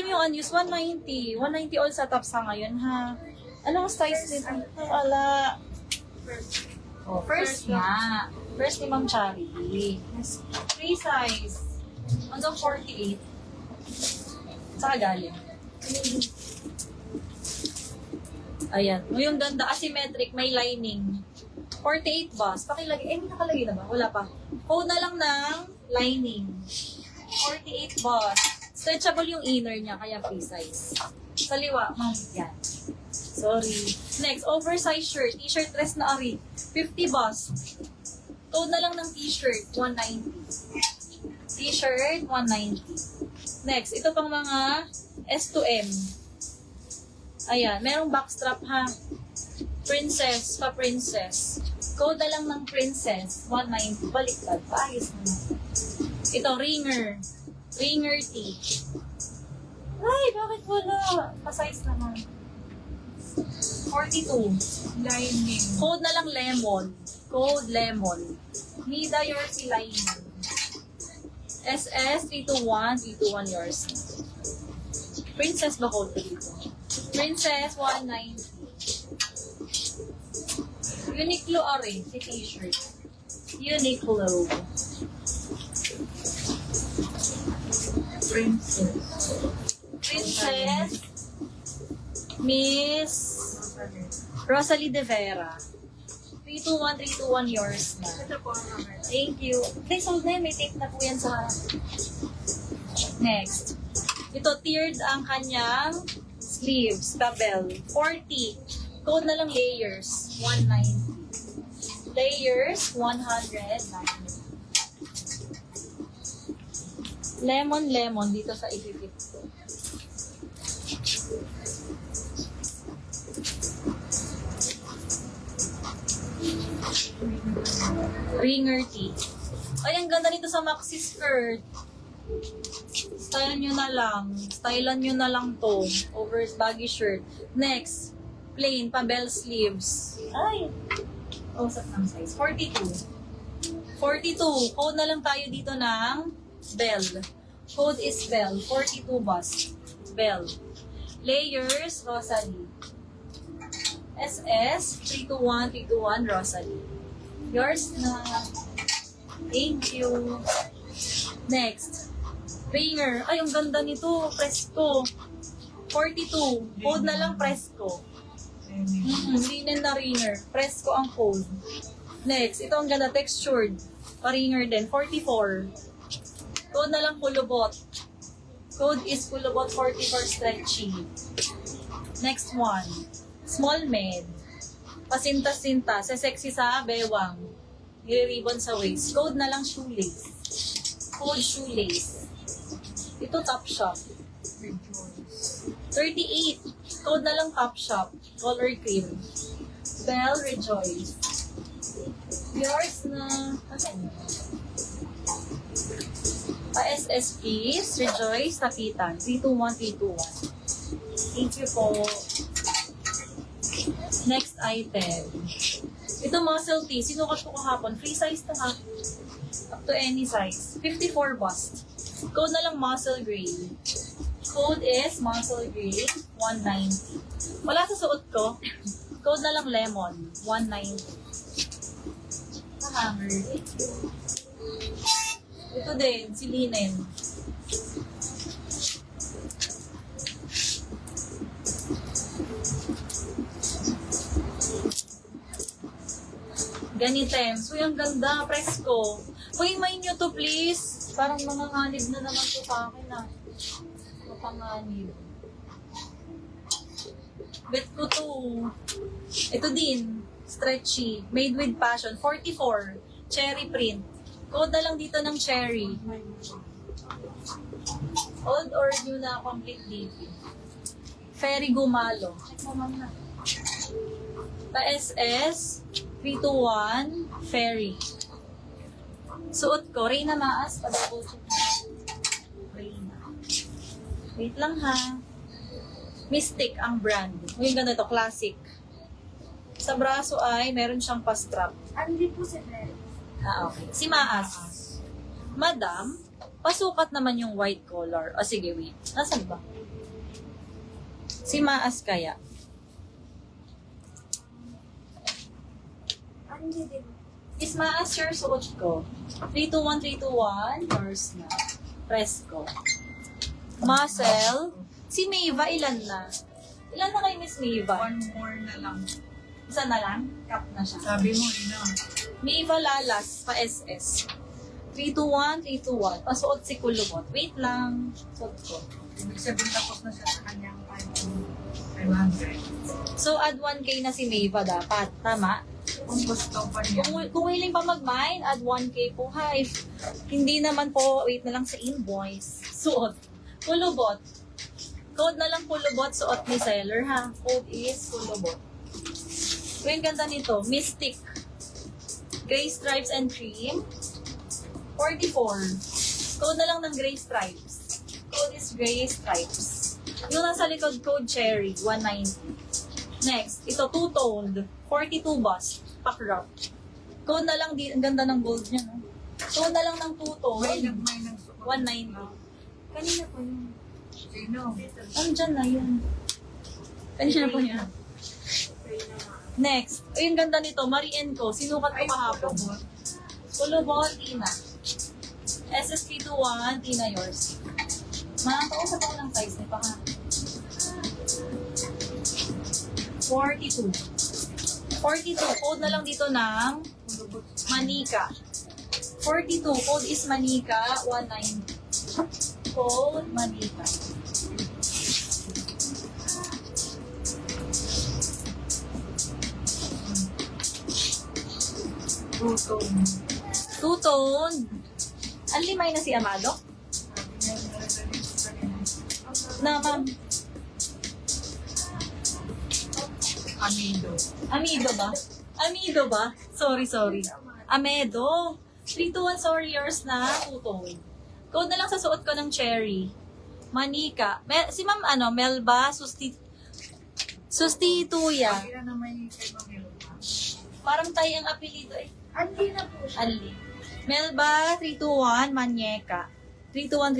Ayusin mo yung unused, 190. 190 all sa top sa ngayon, ha? Anong size nito? Wala. Oh, first nga. First ni Ma'am Charity. Free size. Hanggang 48. Saka galing. Ayan. Yung ganda, asymmetric, may lining. 48 bus. Pakilagay. Eh, may nakalagay na ba? Wala pa. Code na lang ng lining. 48 bus. Stretchable yung inner niya, kaya free size. Saliwa, ma'am. Yan. Sorry. Next, oversized shirt. T-shirt dress na ari. 50 bus. Code na lang ng t-shirt, 190. T-shirt, 190. Next, ito pang mga S to M. Ayan, merong backstrap ha. Princess, pa-princess. Code na lang ng princess, 190. Baliktad, paayos naman. Ito, ringer. Ringer tee. Ay, bakit wala? Pa-size naman. 42. Lining. Code na lang lemon. Code lemon. Nida yours si lining. SS 321 yours. Princess ba code dito? Princess 190. Uniqlo are si t-shirt. Uniqlo. Princess. Princess Miss Rosalie De Vera. 321 yours na. Ito po ang mga. Thank you. Please hold na yun. May tape na po yan sa... Next. Ito, tiered ang kanyang sleeves. Tabel. 40. Code na lang layers. 190. Layers, 190. Lemon dito sa ipipit ko. Ringer tee. Ay, ang ganda nito sa maxi skirt. Stylean nyo na lang. Stylean nyo na lang to. Over baggy shirt. Next. Plain, pa-bell sleeves. Ay. Usap ng size. 42. 42. Code na lang tayo dito ng bell. Code is bell. 42 bust. Bell. Layers, Rosalie. SS 321 Rosalie. Yours na. Thank you. Next. Ringer. Ay, ang ganda nito. Presko. 42. Code na lang Presko. Linen na ringer. Presko ang code. Next. Ito ang ganda. Textured. Pa-ringer din. 44. Code na lang Kulubot. Code is Kulubot 44 stretchy. Next one. Small med. Pasinta-sinta. Sa sexy sa bewang. Nire-ribbon sa waist. Code na lang shoelace. Code shoelace. Ito top shop. 38. Code na lang top shop. Color cream. Bell Rejoice. Yours na. Pa-SSPs. Rejoice. Tapitan. 321. Thank you po. Next item. Ito muscle tee. Sinukat ko kahapon. Free size to ha. Up to any size. 54 bust. Code na lang muscle gray. Code is muscle gray. 190. Wala sa suot ko. Code na lang lemon. 190. Hanger. Ito din. Si linen. Ganitems. Uy, ang ganda. Presko. Pagingmayin nyo to, please. Parang manganganib na naman to sa akin, ah. Mapanganib. Bet ko to. Ito din. Stretchy. Made with passion. 44. Cherry print. Code na lang dito ng cherry. Old or new na complete DP. Ferry Gumalo. Check mo ma'am na. Pa-SS 321 Ferry. Suot ko. Reyna Maas. Pa-double check na. Reyna. Wait lang ha. Mystic ang brand. Yung ganda to. Classic. Sa braso ay meron siyang pa-strap. Hindi po si Mary. Ah, okay. Si Maas. Madam, pasukat naman yung white collar. O sige, wait. Nasaan ba? Si Maas kaya? Hindi din. Is Maas your suot ko? 321, 321. Yours na. Press ko. Muscle. Si Mayva, ilan na? Ilan na kay Miss Mayva? One more na lang. Isa na lang? Cap na siya. Sabi mo, ina. Mayva Lalas, pa SS. 321, 321. Pasuot si Kulubot. Wait lang. Suot ko. Ibig sabihin tapos na siya sa kanyang 500. So, add 1K na si Mayva dapat. Tama? Kung gusto pa niya. Kung willing pa mag-mine, add 1K po. Hi. Hindi naman po, wait na lang sa invoice. Suot. Kulubot. Code na lang Kulubot, suot ni seller ha. Code is Kulubot. Yung ganda nito, Mystic. Gray stripes and cream. 44. Code na lang ng gray stripes. Code is gray stripes. Yung nasa likod code cherry, 190. Next, ito two-toned, 42 bust, pack-wrap. Code na lang, ang ganda ng gold niya, no? Code na lang ng May two-toned, nagmay ng suot. 190. Kanina po yun. Sino? Andyan na yun. Kanina po yun. Next, yung ganda nito, Marien ko, sinukat ko kahapon. Kulubot, Tina. SS321, Tina yours. Makakausap ako ng size nito ha. 42. 42. Code na lang dito ng Manika. 42. Code is Manika. 190. Code Manika. Two-tone. Two-tone. Ang limay na si Amado? Na ma'am. Amido. Amido ba? Amido ba? Sorry. Amedo. 321, sorry, yours na. Two-tone. Code na lang sa suot ko ng cherry. Manika. Si ma'am, Melba, Sustituya. Hindi na may kay Mamilo. Parang tayo ang apelido eh. Andi na po siya. Ali. Melba, 321, Manyeka. 321,